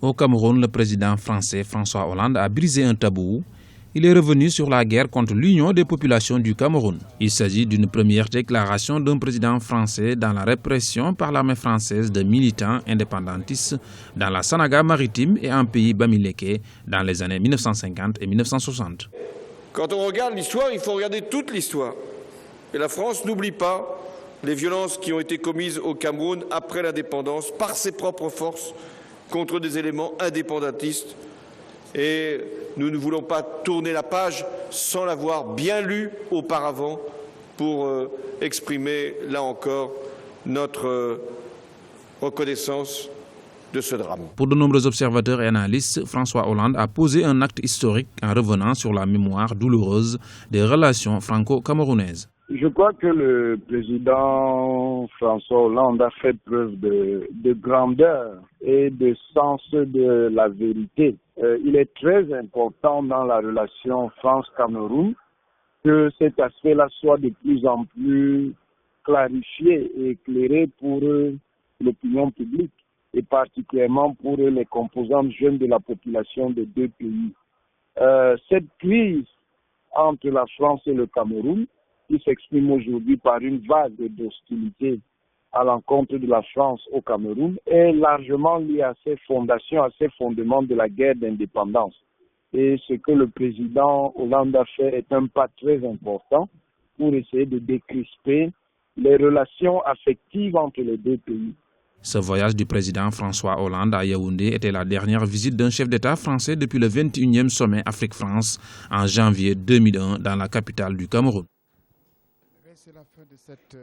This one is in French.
Au Cameroun, le président français François Hollande a brisé un tabou. Il est revenu sur la guerre contre l'Union des populations du Cameroun. Il s'agit d'une première déclaration d'un président français dans la répression par l'armée française de militants indépendantistes dans la Sanaga maritime et en pays bamileke dans les années 1950 et 1960. Quand on regarde l'histoire, il faut regarder toute l'histoire. Et la France n'oublie pas les violences qui ont été commises au Cameroun après l'indépendance par ses propres forces contre des éléments indépendantistes. Et nous ne voulons pas tourner la page sans l'avoir bien lu auparavant pour exprimer, là encore, notre reconnaissance de ce drame. Pour de nombreux observateurs et analystes, François Hollande a posé un acte historique en revenant sur la mémoire douloureuse des relations franco-camerounaises. Je crois que le président François Hollande a fait preuve de grandeur et de sens de la vérité. Il est très important dans la relation France-Cameroun que cet aspect-là soit de plus en plus clarifié et éclairé pour l'opinion publique et particulièrement pour les composantes jeunes de la population des deux pays. Cette crise entre la France et le Cameroun, qui s'exprime aujourd'hui par une vague d'hostilité à l'encontre de la France au Cameroun, est largement liée à ses fondations, à ses fondements de la guerre d'indépendance. Et ce que le président Hollande a fait est un pas très important pour essayer de décrisper les relations affectives entre les deux pays. Ce voyage du président François Hollande à Yaoundé était la dernière visite d'un chef d'État français depuis le 21e sommet Afrique-France en janvier 2001 dans la capitale du Cameroun. C'est la fin de cette